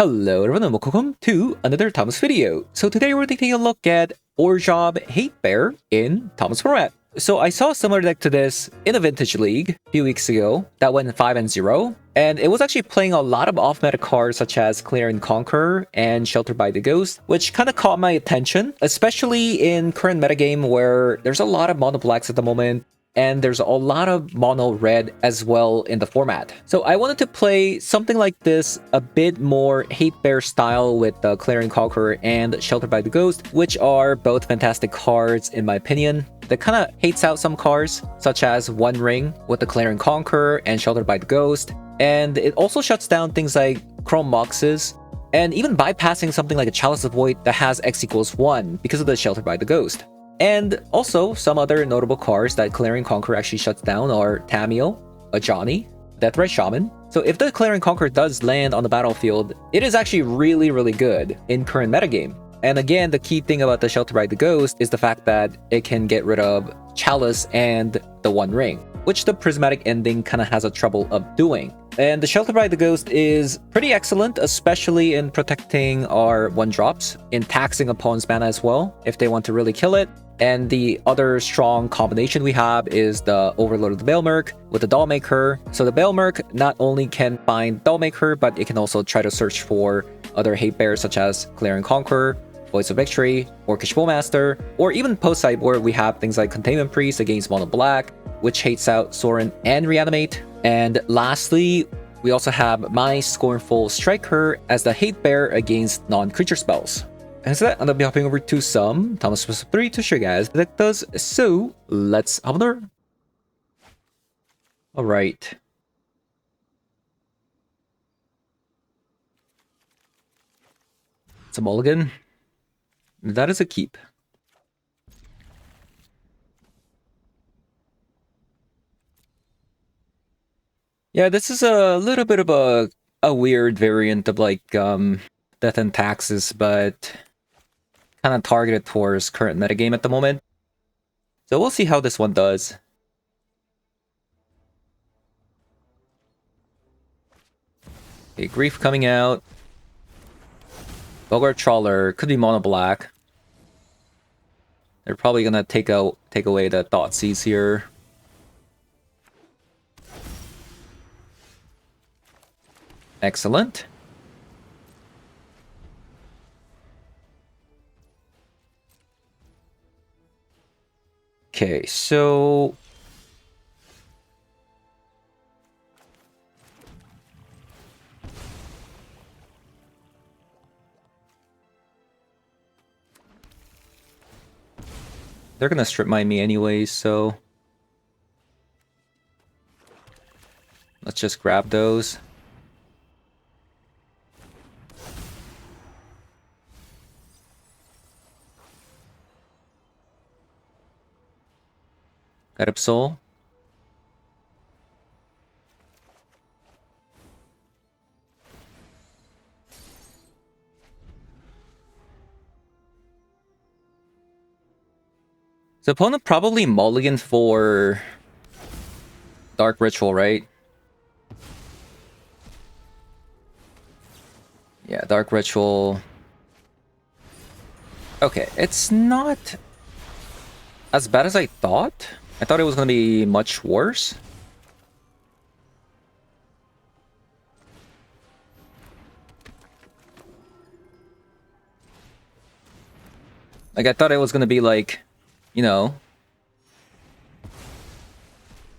Hello everyone and welcome to another Thomas video. So today we're taking a look at Orzhov Hatebear in Thomas format. So I saw a similar deck to this in a Vintage League a few weeks ago that went 5-0, and it was actually playing a lot of off-meta cards such as Clear and Conquer and Shelter by the Ghost, which kind of caught my attention, especially in current metagame where there's a lot of mono blacks at the moment. And there's a lot of mono red as well in the format. So I wanted to play something like this, a bit more Hatebear style with the Clearing Conqueror and Shelter by the Ghost, which are both fantastic cards in my opinion. That kind of hates out some cards, such as One Ring with the Clearing Conqueror and Shelter by the Ghost. And it also shuts down things like Chrome Moxes, and even bypassing something like a Chalice of Void that has X=1 because of the Shelter by the Ghost. And also, some other notable cards that Clearing Conqueror actually shuts down are Tamiyo, Ajani, Deathrite Shaman. So if the Clearing Conqueror does land on the battlefield, it is actually really good in current metagame. And again, the key thing about the Shelter by the Ghost is the fact that it can get rid of Chalice and the One Ring, which the Prismatic Ending kind of has a trouble of doing. And the Shelter by the Ghost is pretty excellent, especially in protecting our 1-drops, in taxing opponent's mana as well, if they want to really kill it. And the other strong combination we have is the Overlord of the Balemerc with the Dollmaker. So the Balemerc not only can find Dollmaker, but it can also try to search for other Hatebears such as Clearing Conqueror, Voice of Victory, Orcish Bowmaster, or even post-sideboard we have things like Containment Priest against Mono Black, which hates out Sorin and Reanimate. And lastly, we also have my Scornful Striker as the Hatebear against non-creature spells. And so that, I'm gonna be hopping over to some Thomas 3 to show you guys the deck does. So let's hop on there. Alright. It's a mulligan. That is a keep. Yeah, this is a little bit of a weird variant of like Death and Taxes, but kind of targeted towards current metagame at the moment. So we'll see how this one does. Okay, Grief coming out. Bogart Trawler could be mono black. They're probably gonna take away the Thoughtseize here. Excellent. Okay, so they're gonna strip mine me anyways, so let's just grab those. Got up Soul. So opponent probably mulligan for Dark Ritual, right? Yeah, Dark Ritual. Okay, it's not as bad as I thought. I thought it was going to be much worse. Like, I thought it was going to be like, you know,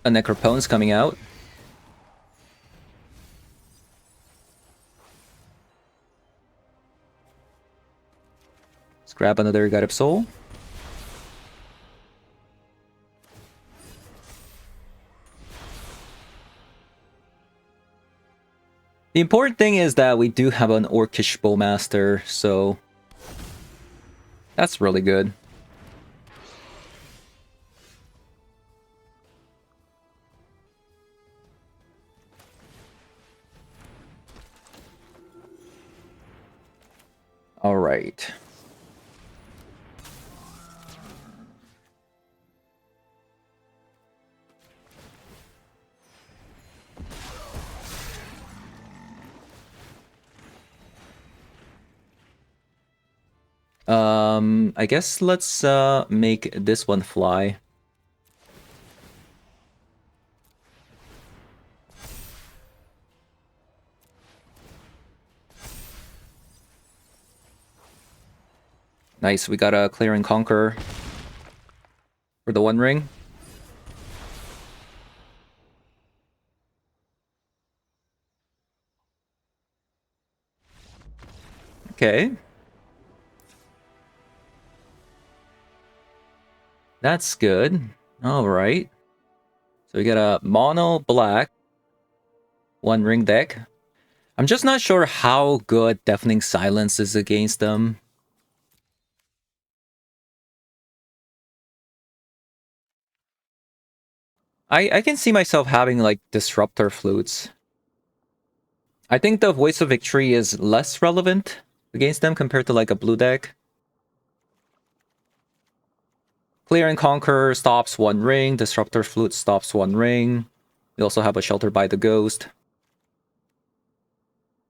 a Necropone's coming out. Let's grab another God of Soul. The important thing is that we do have an Orcish Bowmaster, so that's really good. All right. I guess let's make this one fly. Nice, we got a clear and conquer for the One Ring. Okay. That's good. Alright. So we got a mono black One Ring deck. I'm just not sure how good Deafening Silence is against them. I can see myself having like Disruptor Flutes. I think the Voice of Victory is less relevant against them compared to like a blue deck. Clear and Conquer stops One Ring. Disruptor Flute stops One Ring. We also have a Shelter by the Ghost.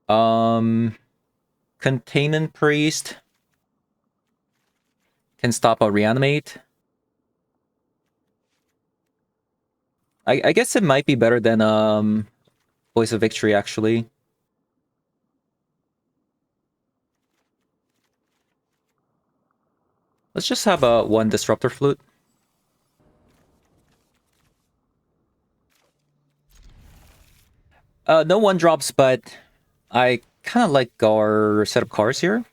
Containment Priest can stop a Reanimate. I guess it might be better than Voice of Victory, actually. Let's just have a one Disruptor Flute. No one drops, but I kind of like our set of cards here.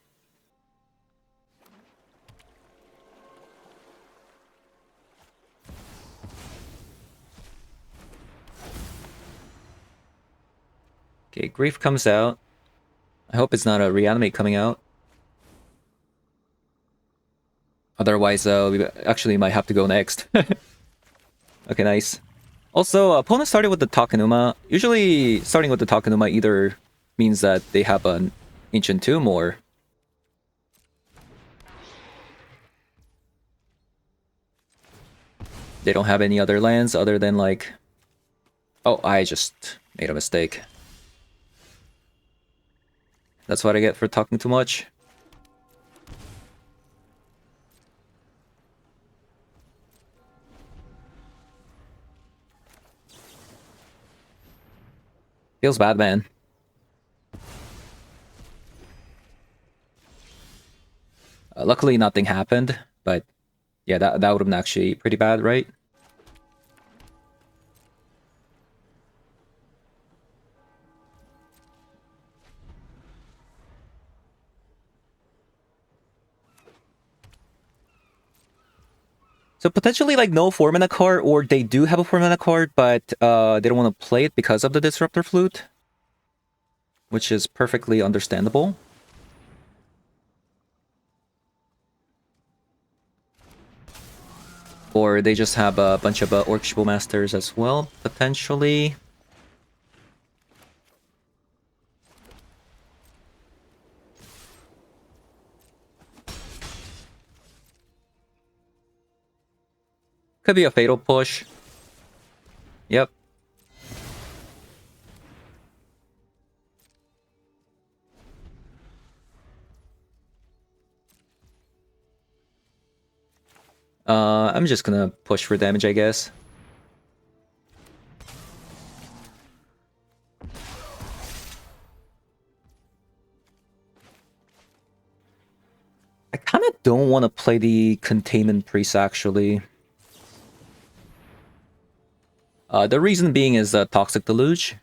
Okay, Grief comes out. I hope it's not a Reanimate coming out. Otherwise, we actually might have to go next. Okay, nice. Also, opponent started with the Takenuma. Usually, starting with the Takenuma either means that they have an Ancient Tomb or... they don't have any other lands other than like... oh, I just made a mistake. That's what I get for talking too much. Feels bad, man. Luckily, nothing happened, but yeah, that would have been actually pretty bad, right? So potentially like no 4-mana card, or they do have a 4-mana card, but they don't want to play it because of the Disruptor Flute, which is perfectly understandable. Or they just have a bunch of Orcish Masters as well, potentially. Could be a Fatal Push. Yep. I'm just gonna push for damage, I guess. I kind of don't want to play the Containment Priest, actually. The reason being is Toxic Deluge.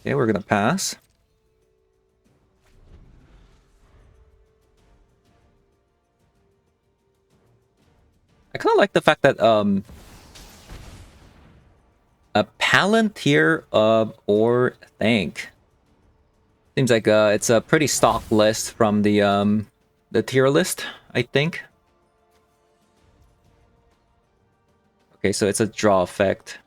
Okay, we're gonna pass. I kind of like the fact that a Palantir or Thank. Seems like it's a pretty stock list from the tier list, I think. Okay, so it's a draw effect.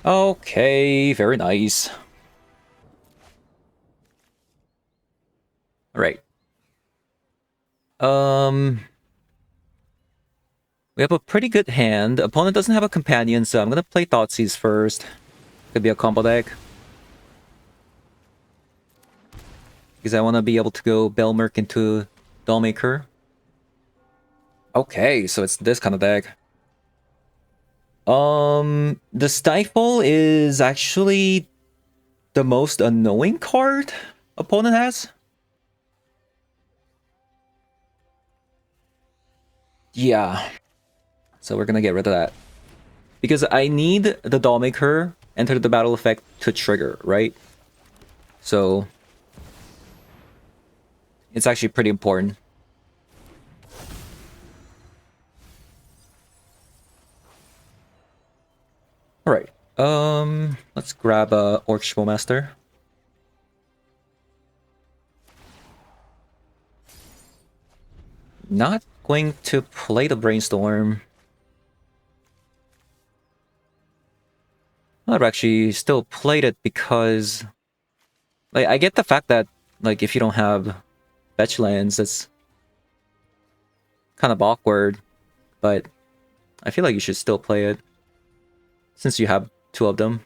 Okay, very nice. Alright. We have a pretty good hand. Opponent doesn't have a companion, so I'm gonna play Thoughtseize first. Could be a combo deck. Because I want to be able to go Belmerk into Dollmaker. Okay, so it's this kind of deck. The Stifle is actually the most annoying card opponent has. Yeah. So we're gonna get rid of that. Because I need the Dollmaker enter the battle effect to trigger, right? So it's actually pretty important. Alright. Let's grab a Orc Master. Not going to play the Brainstorm. I've actually still played it because, like, I get the fact that, like, if you don't have fetch lands, that's kind of awkward, but I feel like you should still play it since you have two of them.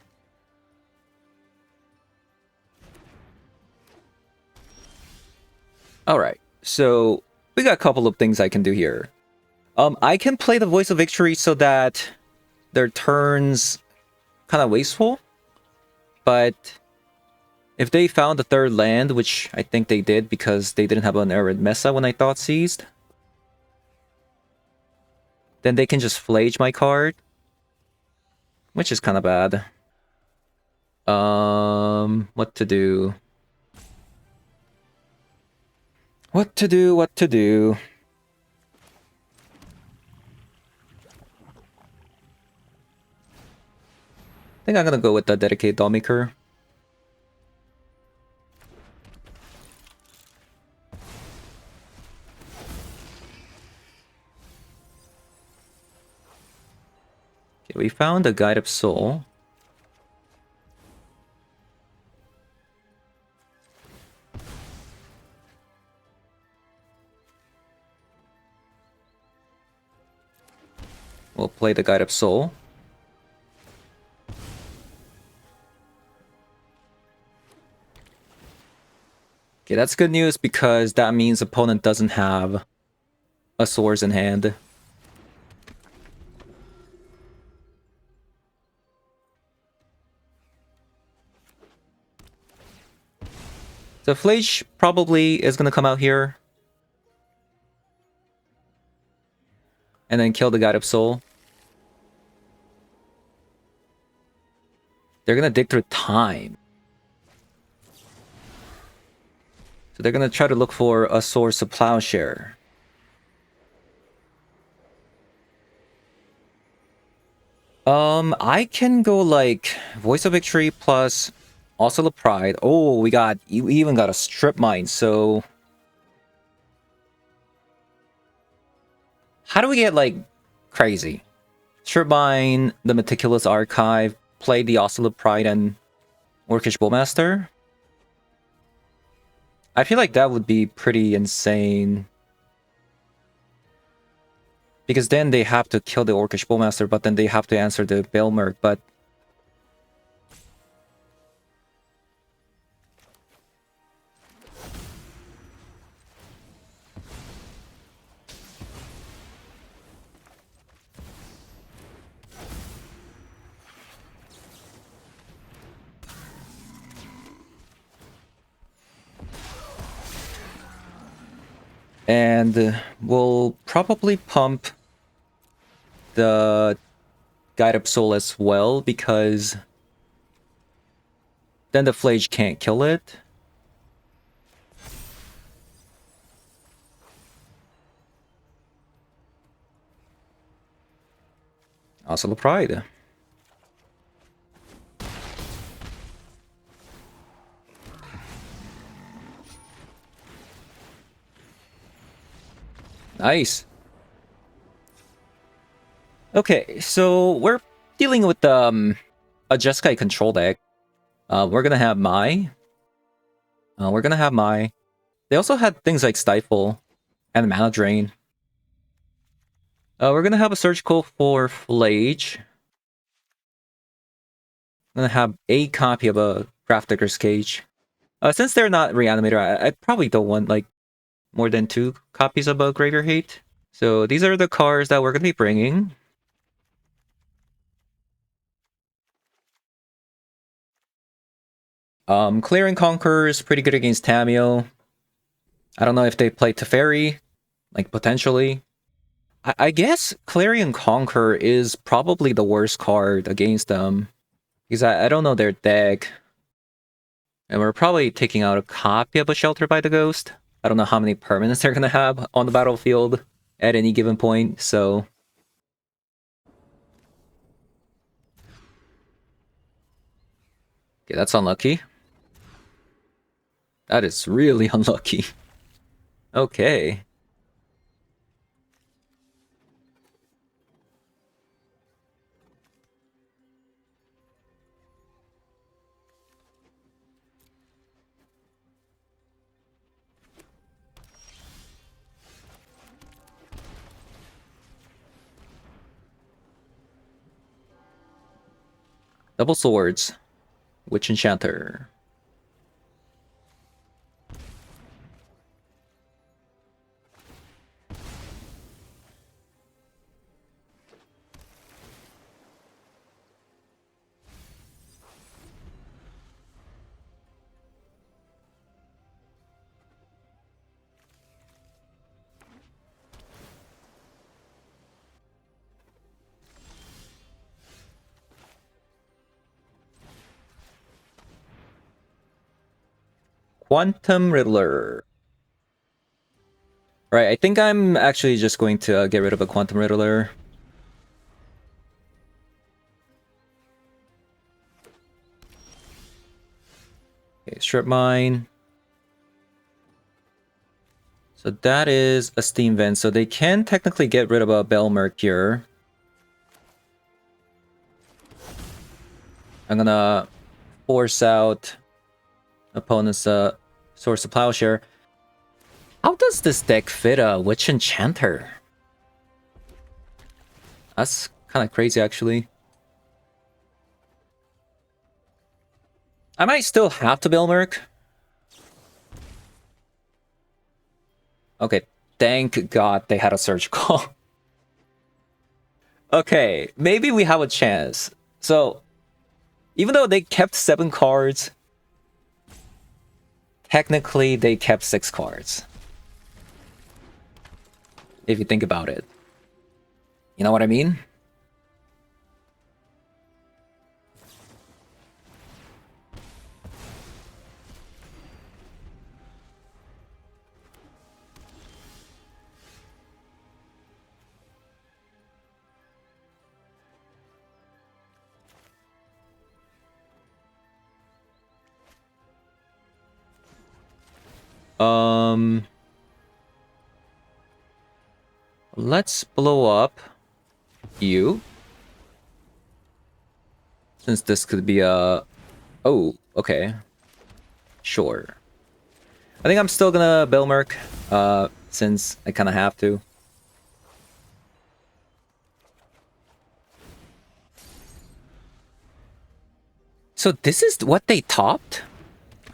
Alright, so we got a couple of things I can do here. I can play the Voice of Victory so that their turns kind of wasteful, but if they found the third land, which I think they did because they didn't have an Arid Mesa when I thought seized, then they can just flage my card, which is kind of bad. What to do? What to do? What to do? I think I'm gonna go with the dedicated Dollmaker. Okay, we found a Guide of Soul. We'll play the Guide of Soul. Okay, that's good news because that means opponent doesn't have a Swords in hand. So Flage probably is gonna come out here. And then kill the Guide of Soul. They're gonna dig through time. So they're gonna try to look for a source of Plowshare. I can go like Voice of Victory plus also the Pride. Oh, we even got a Strip Mine, so how do we get like crazy? Strip Mine, the Meticulous Archive, play the Oscillate Pride and Orcish Bowmaster. I feel like that would be pretty insane. Because then they have to kill the Orcish Bowmaster, but then they have to answer the Belmerk, but... And we'll probably pump the Guide Up Soul as well, because then the Flage can't kill it. Also the Pride. Nice. Okay, so we're dealing with a Jeskai control deck. We're gonna have Mai. We're gonna have Mai. They also had things like Stifle and Mana Drain. We're gonna have a Surgical for Flage. I'm gonna have a copy of a Grafdigger's Cage. Since they're not Reanimator, I probably don't want like more than 2 copies of a Graveyard Hate. So these are the cards that we're gonna be bringing. Clear and Conquer is pretty good against Tamio. I don't know if they play Teferi, like potentially. I guess Clarion Conquer is probably the worst card against them. Because I don't know their deck. And we're probably taking out a copy of a Shelter by the Ghost. I don't know how many permanents they're gonna have on the battlefield at any given point, so... Okay, that's unlucky. That is really unlucky. Okay. Double Swords. Witch Enchanter. Quantum Riddler. Right, I think I'm actually just going to get rid of a Quantum Riddler. Okay, Strip Mine. So that is a Steam Vent, so they can technically get rid of a Belmerk here. I'm gonna force out opponent's Source of Plowshare. How does this deck fit a Witch Enchanter? That's kind of crazy, actually. I might still have to Belmerk. Okay, thank God they had a Surgical. Okay, maybe we have a chance. So, even though they kept 7 cards, technically they kept 6 cards. If you think about it. You know what I mean? Let's blow up you. Since this could be a... Oh, okay. Sure. I think I'm still gonna Belmerk, since I kind of have to. So this is what they topped?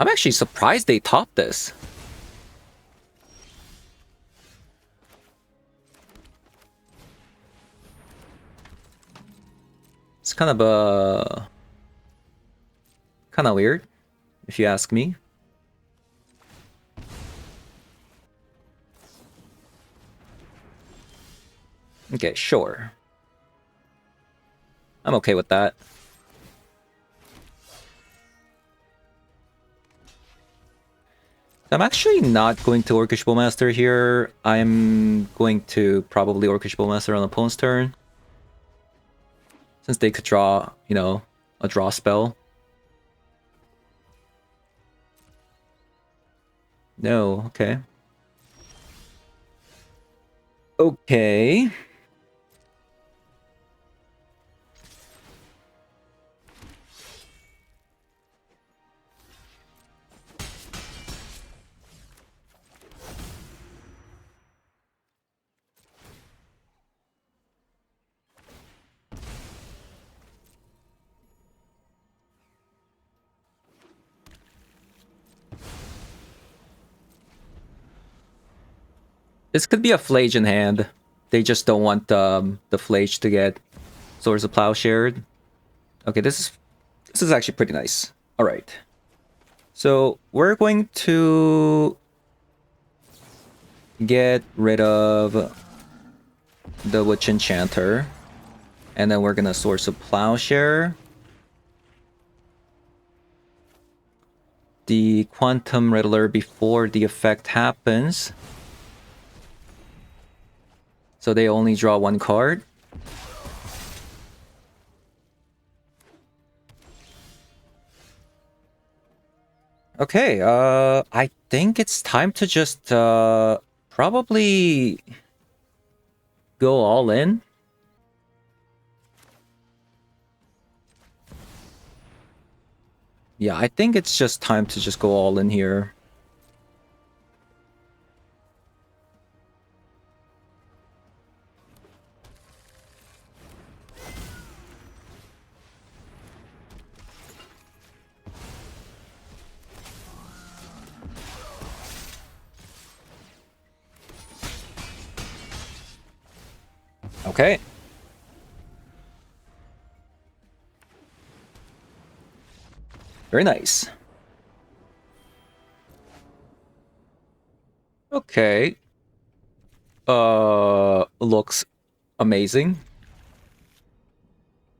I'm actually surprised they topped this. It's kind of weird, if you ask me. Okay, sure. I'm okay with that. I'm actually not going to Orcish Bowmaster here. I'm going to probably Orcish Bowmaster on opponent's turn. Since they could draw, you know, a draw spell. No, okay. Okay. This could be a Flage in hand. They just don't want the Flage to get Swords of Plowshare. Okay, this is actually pretty nice. All right. So we're going to get rid of the Witch Enchanter. And then we're gonna Swords of Plowshare. The Quantum Riddler before the effect happens. So they only draw one card. Okay, I think it's time to just probably go all in. Yeah, I think it's just time to just go all in here. Okay. Very nice. Okay. Looks amazing.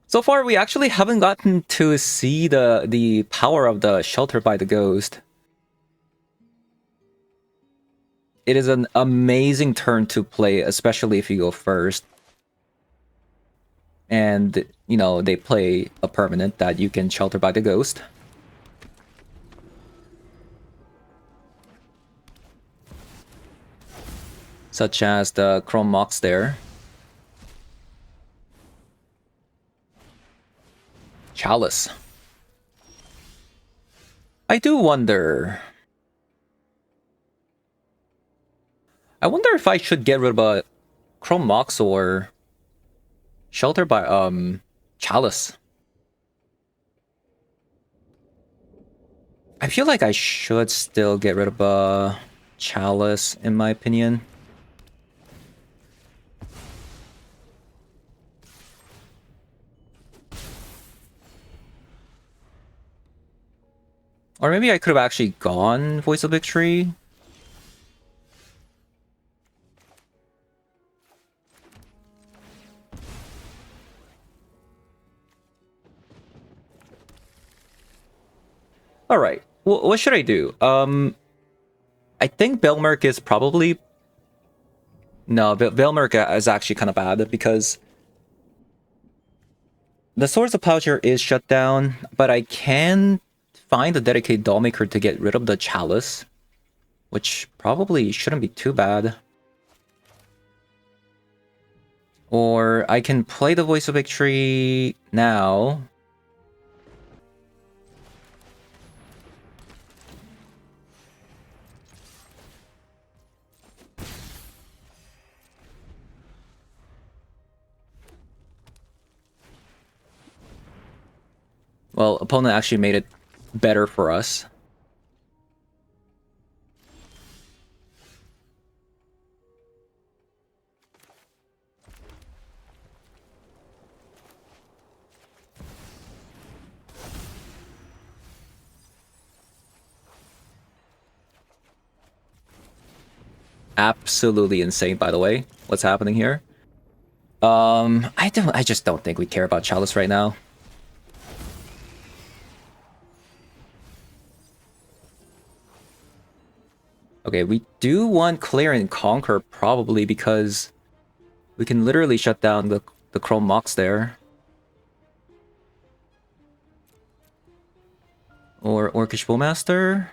So far, we actually haven't gotten to see the power of the Shelter by the Ghost. It is an amazing turn to play, especially if you go first. And, you know, they play a permanent that you can Shelter by the Ghost. Such as the Chrome Mox there. Chalice. I do wonder... I wonder if I should get rid of a Chrome Mox or Shelter by Chalice. I feel like I should still get rid of a Chalice, in my opinion. Or maybe I could have actually gone Voice of Victory. Alright, what should I do? I think Belmerk is probably... No, Belmerk is actually kind of bad because... The Swords of Plowshare is shut down, but I can find a dedicated Dollmaker to get rid of the Chalice, which probably shouldn't be too bad. Or I can play the Voice of Victory now. Well, opponent actually made it better for us. Absolutely insane, by the way, what's happening here. I just don't think we care about Chalice right now. Okay, we do want Clear and Conquer probably because we can literally shut down the Chrome Mox there. Or Orcish Bowmaster.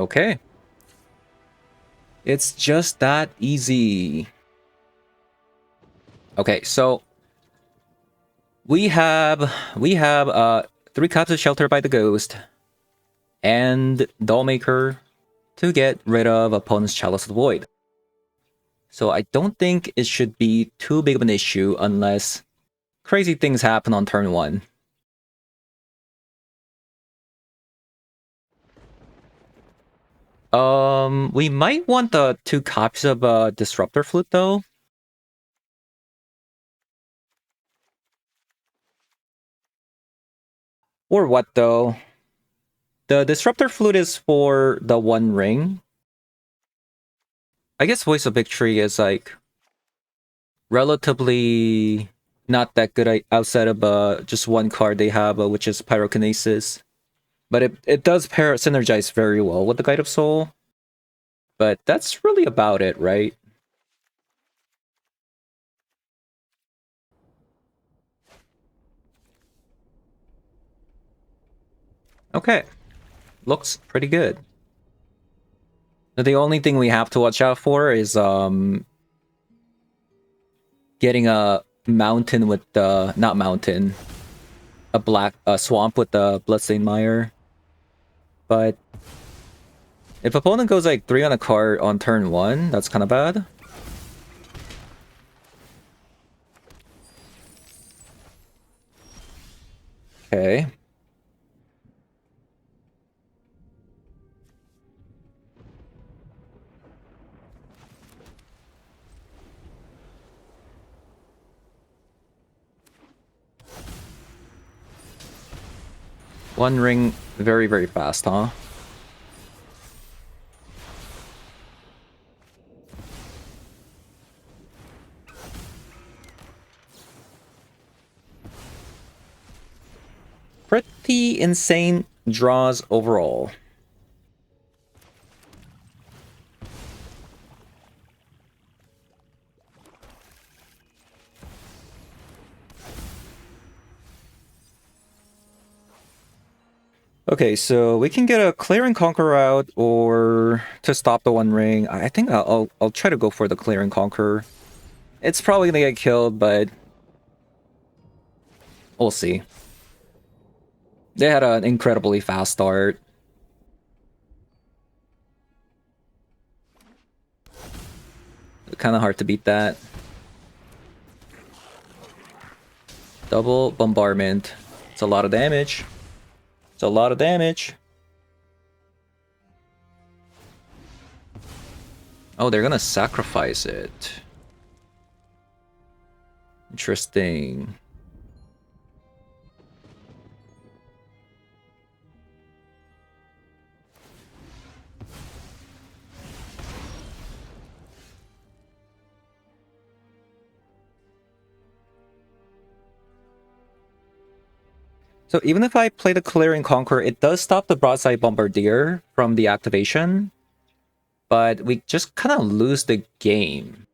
Okay. It's just that easy. Okay, so we have 3 cups of Shelter by the Ghost and Dollmaker to get rid of opponent's Chalice of the Void. So I don't think it should be too big of an issue unless crazy things happen on turn 1. We might want the 2 copies of Disruptor Flute though. Or what though? The Disruptor Flute is for the 1 ring. I guess Voice of Victory is like relatively not that good outside of just 1 card they have, which is Pyrokinesis. But it does synergize very well with the Guide of Soul. But that's really about it, right? Okay. Looks pretty good. The only thing we have to watch out for is getting a mountain with the not mountain, a swamp with the Bloodstained Mire. But if opponent goes like 3 on a card on turn 1, that's kind of bad. Okay. One ring very, very fast, huh? Pretty insane draws overall. Okay, so we can get a Clear and Conquer out or to stop the One Ring. I think I'll try to go for the Clear and Conquer. It's probably gonna get killed, but we'll see. They had an incredibly fast start. Kind of hard to beat that. Double bombardment. It's a lot of damage. It's a lot of damage. Oh, they're gonna sacrifice it. Interesting. So even if I play the Clear and Conquer, it does stop the Broadside Bombardier from the activation. But we just kind of lose the game.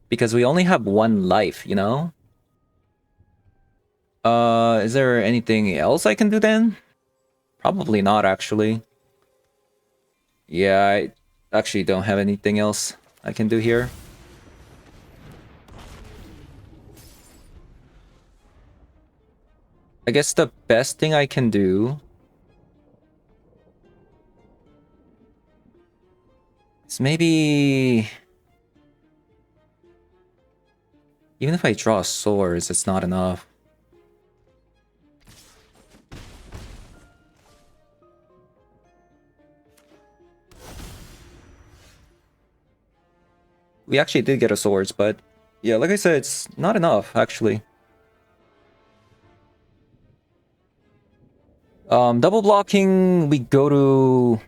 Because we only have 1 life, you know? Is there anything else I can do then? Probably not, actually. Yeah, I actually don't have anything else I can do here. I guess the best thing I can do is maybe... Even if I draw swords, it's not enough. We actually did get a swords, but yeah, like I said, it's not enough, actually. Double blocking, we go to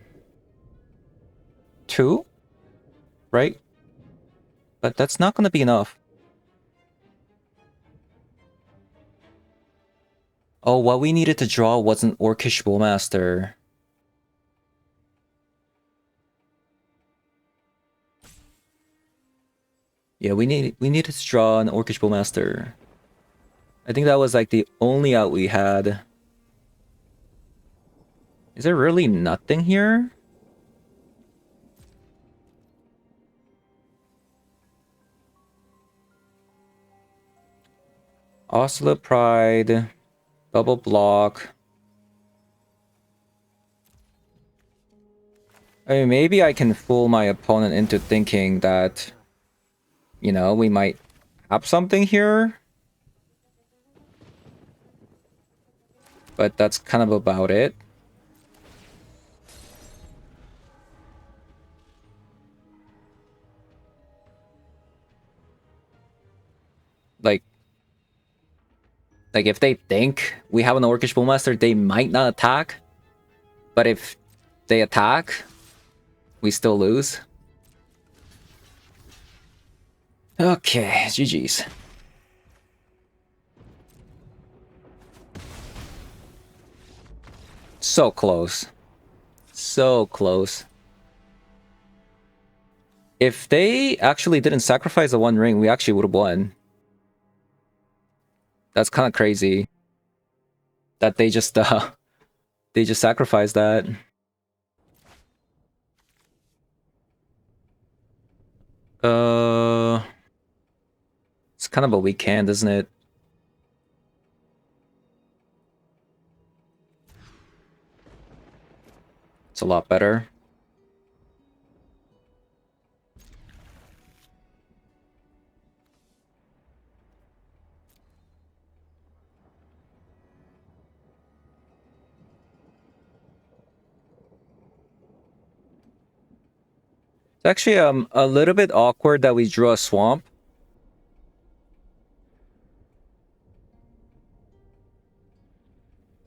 2, right? But that's not gonna be enough. Oh, what we needed to draw was an Orcish Bowmaster. Yeah, we needed to draw an Orcish Bowmaster. I think that was like the only out we had. Is there really nothing here? Oslo Pride, double block. I mean, maybe I can fool my opponent into thinking that, you know, we might have something here. But that's kind of about it. Like if they think we have an Orcish Bullmaster, they might not attack. But if they attack, we still lose. Okay, GG's. So close. So close. If they actually didn't sacrifice the one ring, we actually would have won. That's kind of crazy. That they just sacrificed that. It's kind of a weak hand, isn't it? It's a lot better. It's actually a little bit awkward that we drew a swamp.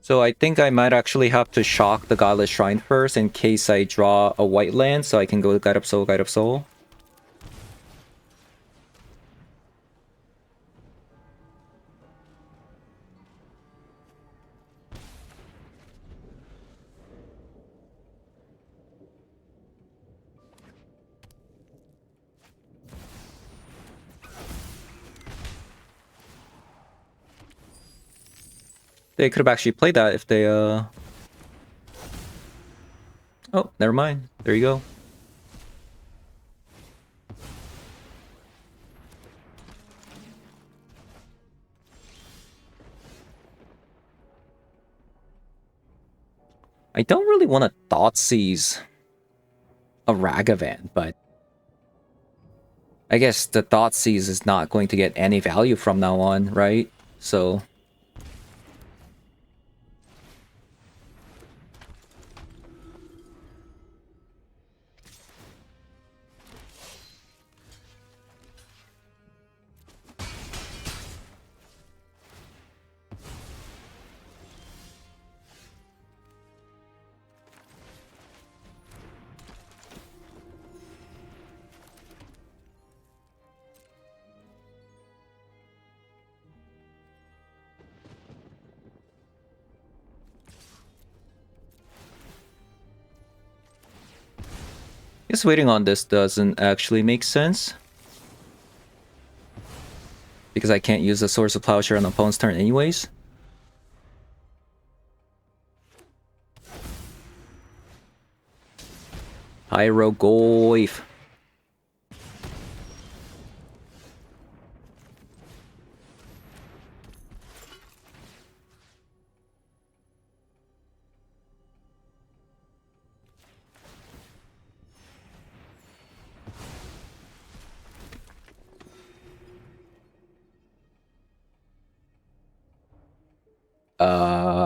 So I think I might actually have to shock the Godless Shrine first in case I draw a white land so I can go Guide Up Soul, Guide Up Soul. They could have actually played that if they, Oh, never mind. There you go. I don't really want to Thoughtseize a Ragavan, but I guess the Thoughtseize is not going to get any value from now on, right? So... I guess waiting on this doesn't actually make sense. Because I can't use the Swords of Plowshare on the opponent's turn anyways. Hieroglyph.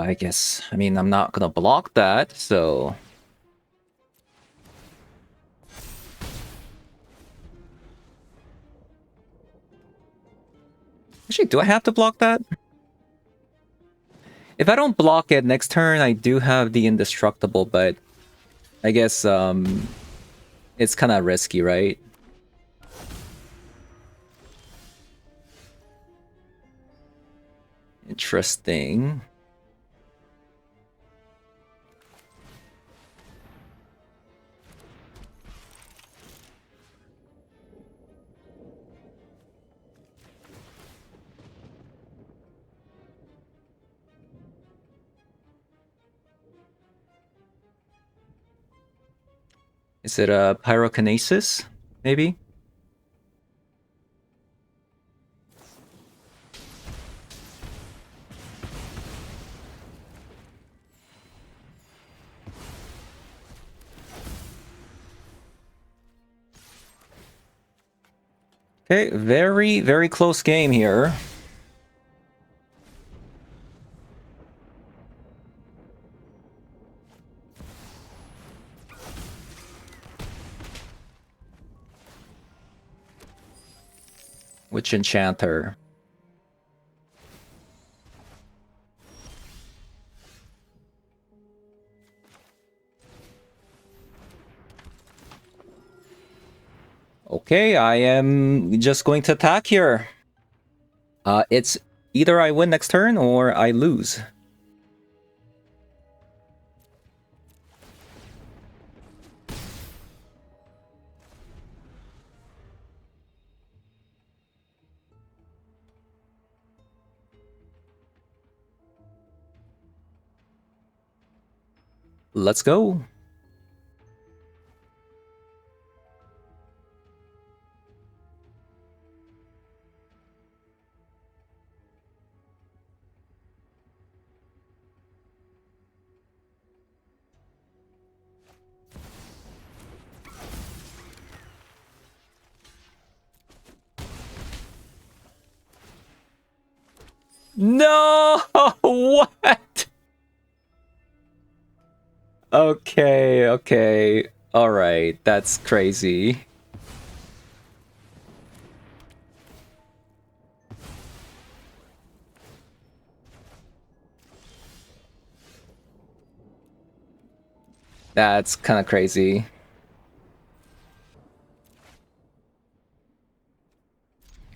I guess, I mean, I'm not gonna block that, so... Actually, do I have to block that? If I don't block it next turn, I do have the Indestructible, but... I guess, it's kind of risky, right? Interesting. Is it a Pyrokinesis? Maybe? Okay, very, very close game here. Witch Enchanter. Okay, I am just going to attack here. It's either I win next turn or I lose. Let's go. No! What? Okay, okay. Alright, that's crazy. That's kind of crazy.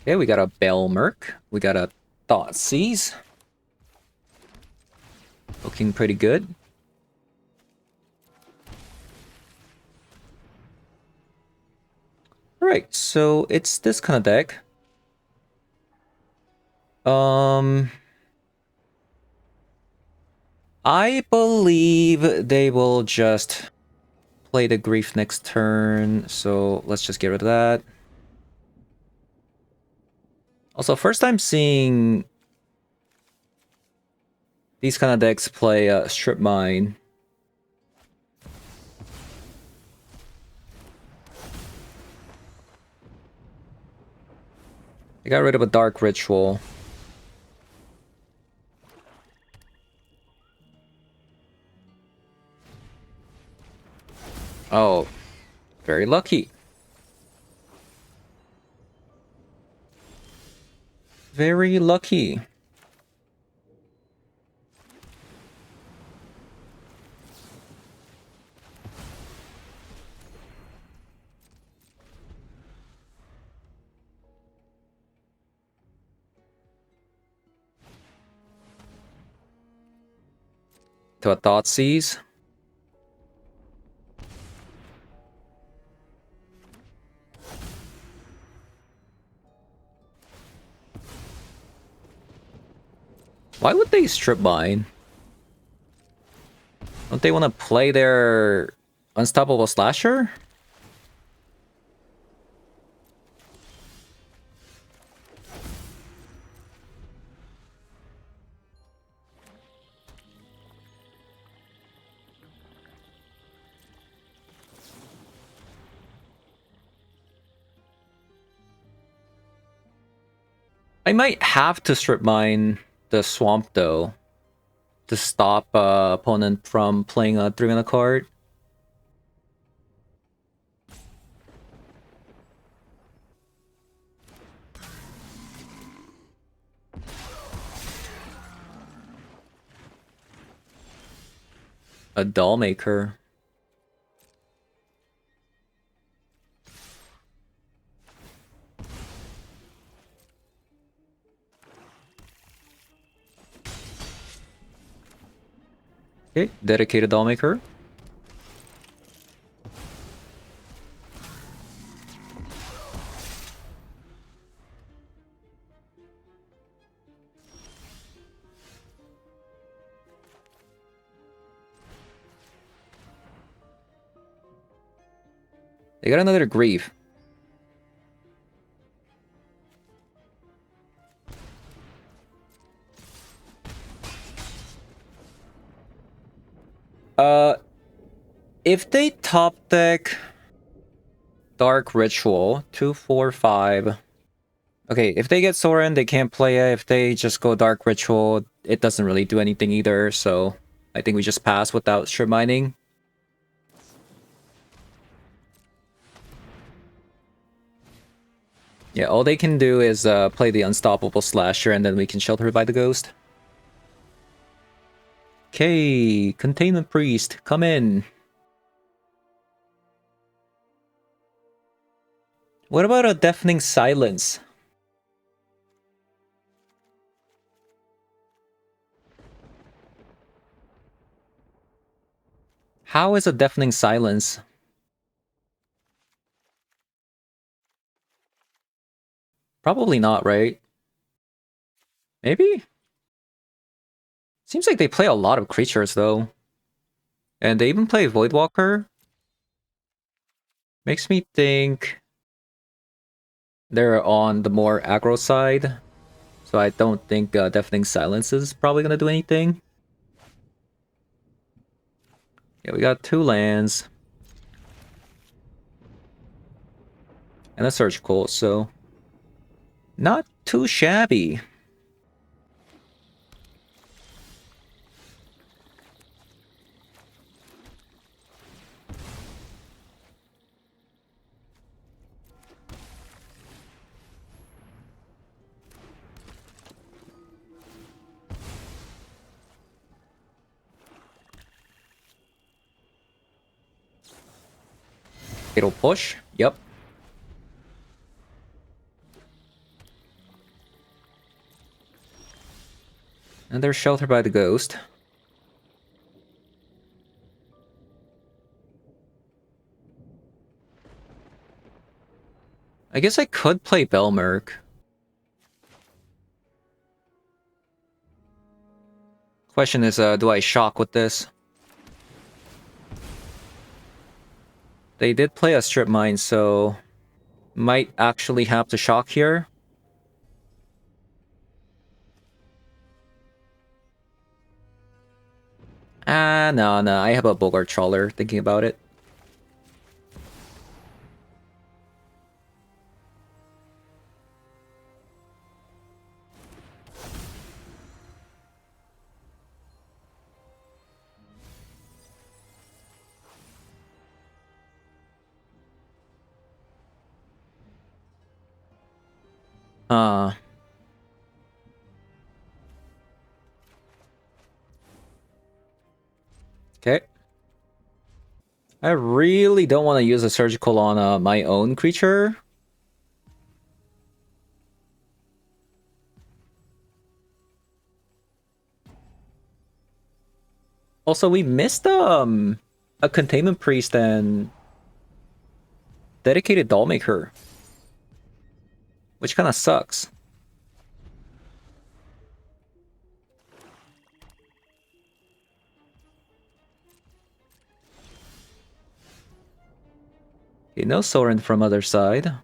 Okay, we got a Bell Merc. We got a Thoughtseize. Looking pretty good. Alright, so it's this kind of deck. I believe they will just play the Grief next turn, so let's just get rid of that. Also, first time seeing these kind of decks play Strip Mine. I got rid of a Dark Ritual. Oh, very lucky. Very lucky. To a Thoughtseize. Why would they Strip Mine? Don't they want to play their Unstoppable Slasher? I might have to Strip Mine the Swamp though, to stop opponent from playing a 3-mana card. A Doll Maker. Okay, dedicated Doll Maker. They got another Grief. If they top deck Dark Ritual, 2, 4, 5. Okay, if they get Soren, they can't play it. If they just go Dark Ritual, it doesn't really do anything either, so I think we just pass without strip mining. Yeah, all they can do is play the Unstoppable Slasher, and then we can Shelter by the Ghost. Okay, Containment Priest, come in. What about a Deafening Silence? How is a Deafening Silence? Probably not, right? Maybe? Seems like they play a lot of creatures, though. And they even play Voidwalker. Makes me think they're on the more aggro side. So I don't think Deafening Silence is probably gonna do anything. Yeah, we got 2 lands. And a Surgical, so... not too shabby. It'll push. Yep. And they're Sheltered by the Ghost. I guess I could play Belmerk. Question is, do I shock with this? They did play a Strip Mine, so... might actually have to shock here. Ah, no, I have a Bogart Trawler, thinking about it. Okay. I really don't want to use a Surgical on my own creature. Also, we missed a Containment Priest and Dedicated Dollmaker, which kind of sucks. Okay, no Soren from other side.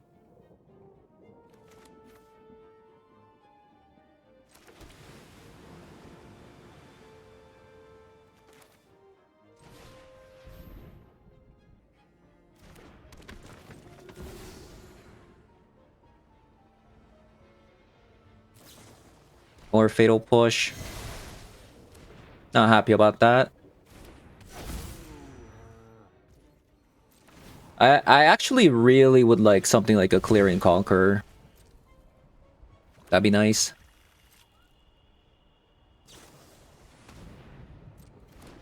Or Fatal Push. Not happy about that. I actually really would like something like a Clearing Conqueror. That'd be nice.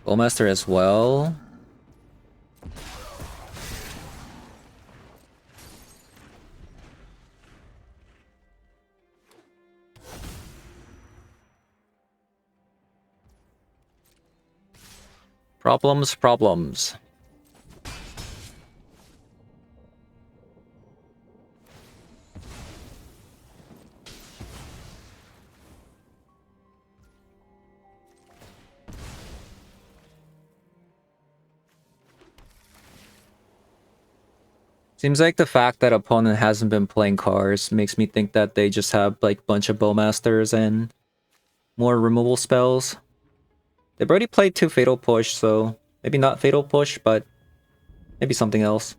Bowmaster as well. Problems. Seems like the fact that opponent hasn't been playing cards makes me think that they just have like bunch of Bowmasters and more removal spells. They've already played 2 Fatal Push, so maybe not Fatal Push, but maybe something else.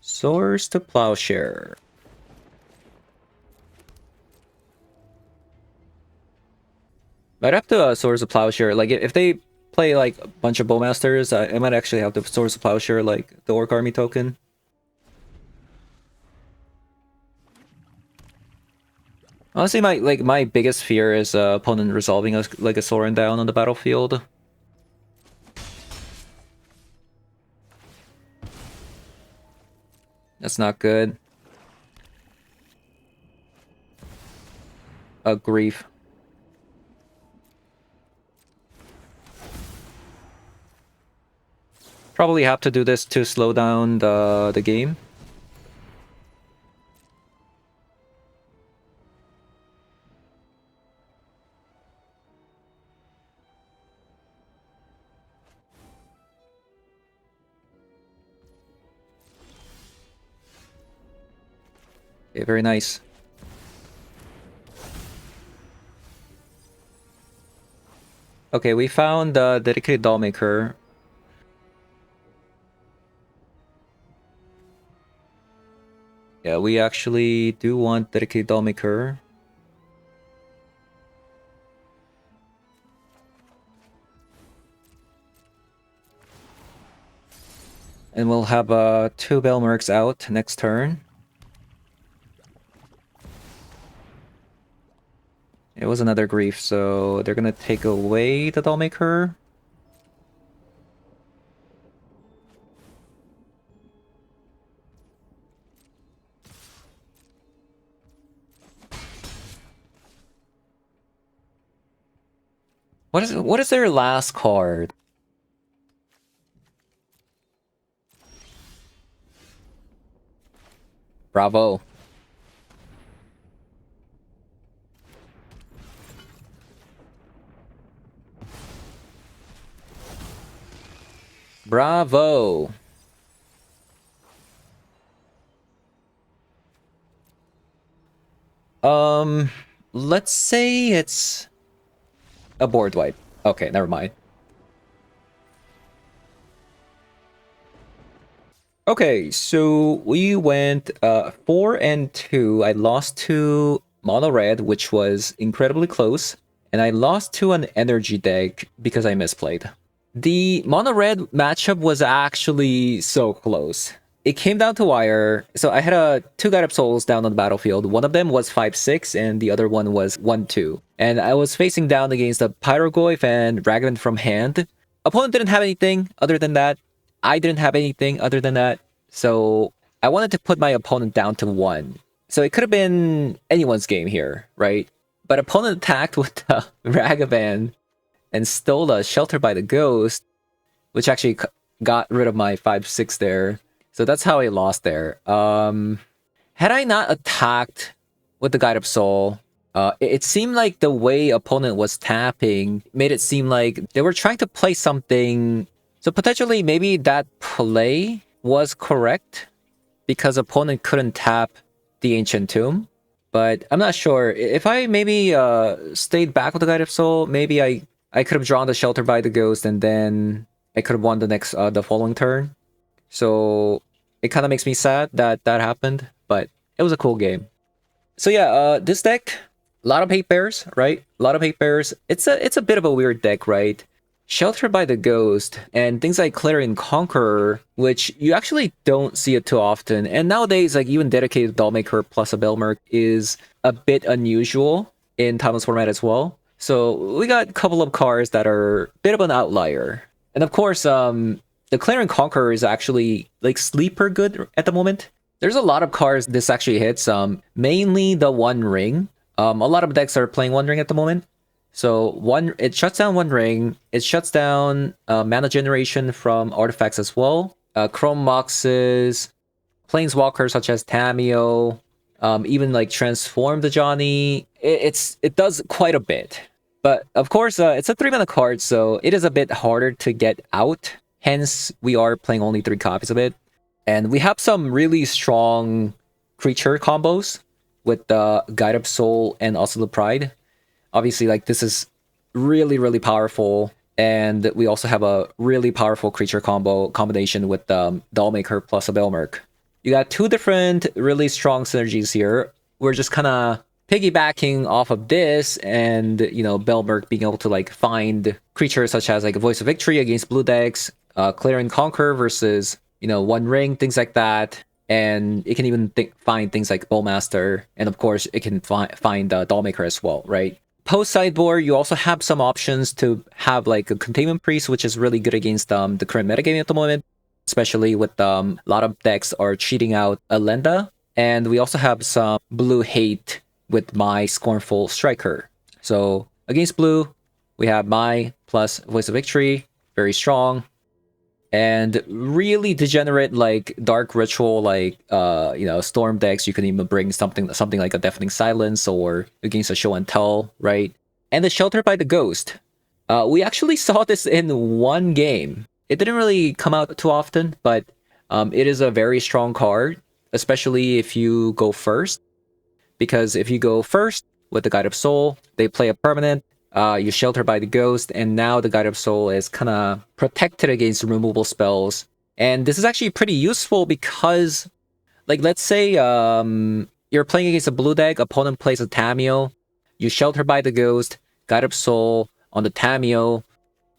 Swords to Plowshare. I'd have to Swords to Plowshare. Like, if they play like a bunch of Bowmasters, I might actually have the Swords to Plowshare, like the Orc Army token. Honestly, my biggest fear is opponent resolving like a Sorin down on the battlefield. That's not good. Grief. Probably have to do this to slow down the game. Okay, very nice. Okay, we found the dedicated doll maker. Yeah, we actually do want dedicated doll maker. And we'll have 2 Belmerks out next turn. It was another grief, so they're gonna take away the Dollmaker. What is their last card? Bravo. Bravo. Let's say it's a board wipe. Okay, never mind. Okay, so we went 4 and 2. I lost to mono red, which was incredibly close, and I lost to an energy deck because I misplayed. The mono red matchup was actually so close. It came down to wire. So I had 2 Guide Up Souls down on the battlefield. One of them was 5/6 and the other one was 1/2. And I was facing down against a Pyrogoyf and Ragavan from hand. Opponent didn't have anything other than that. I didn't have anything other than that. So I wanted to put my opponent down to 1. So it could have been anyone's game here, right? But opponent attacked with the Ragavan and stole a Shelter by the Ghost, which actually got rid of my 5/6 there. So that's how I lost there. Had I not attacked with the Guide Up Soul, it seemed like the way opponent was tapping made it seem like they were trying to play something. So potentially maybe that play was correct because opponent couldn't tap the Ancient Tomb. But I'm not sure. If I maybe stayed back with the Guide of Soul, maybe I could have drawn the Shelter by the Ghost and then I could have won the following turn. So it kind of makes me sad that that happened, but it was a cool game. So yeah, this deck, a lot of Hatebears, right? A lot of Hatebears. It's a bit of a weird deck, right? Shelter by the Ghost and things like Clarion Conqueror, which you actually don't see it too often. And nowadays, like even dedicated Dollmaker plus a Belmerk is a bit unusual in Timeless format as well. So we got a couple of cards that are a bit of an outlier. And of course, the Clarion Conqueror is actually like sleeper good at the moment. There's a lot of cards this actually hits, mainly the One Ring. A lot of decks are playing One Ring at the moment. So it shuts down One Ring. It shuts down mana generation from artifacts as well. Chrome Moxes, Planeswalkers such as Tameo, even like Transform the Johnny. It does quite a bit. But of course, it's a 3-mana card, so it is a bit harder to get out. Hence, we are playing only 3 copies of it. And we have some really strong creature combos with the Guide Up Soul and also the Pride. Obviously, like this is really, really powerful. And we also have a really powerful creature combination with Dollmaker plus a Belmerk. you got two different really strong synergies here. We're just kind of piggybacking off of this, and Belmerk being able to like find creatures such as like a Voice of Victory against blue decks, Clear and Conquer versus One Ring, things like that. And it can even find things like Bowmaster, and of course it can find Dollmaker as well, right? Post sideboard, you also have some options to have like a Containment Priest, which is really good against the current metagame at the moment, especially with a lot of decks are cheating out Alenda. And we also have some blue hate with my Scornful Striker. So against blue, we have my plus Voice of Victory, very strong. And really degenerate like Dark Ritual, like Storm decks, you can even bring something like a Deafening Silence or against a Show and Tell, right? And the Shelter by the Ghost. We actually saw this in one game. It didn't really come out too often, but it is a very strong card, especially if you go first. Because if you go first with the Guide of Soul, they play a permanent, you Shelter by the Ghost, and now the Guide of Soul is kind of protected against removable spells. And this is actually pretty useful because, like, let's say you're playing against a blue deck, opponent plays a Tamiyo, you Shelter by the Ghost, Guide of Soul on the Tamiyo,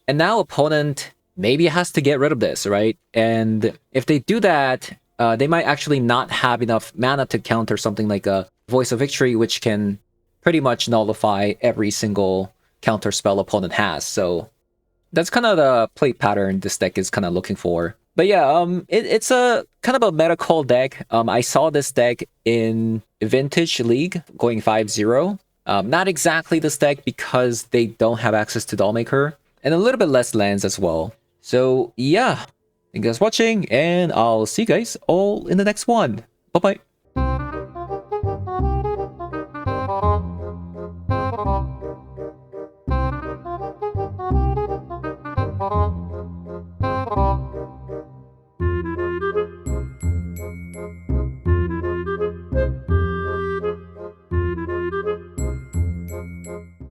and now opponent maybe has to get rid of this, right? And if they do that, they might actually not have enough mana to counter something like a Voice of Victory, which can pretty much nullify every single counter spell opponent has. So that's kind of the play pattern this deck is kind of looking for. But yeah, it's a kind of a meta call deck. I saw this deck in Vintage League going 5-0. Not exactly this deck because they don't have access to Dollmaker and a little bit less lands as well. So yeah, thank you guys for watching, and I'll see you guys all in the next one. Bye-bye.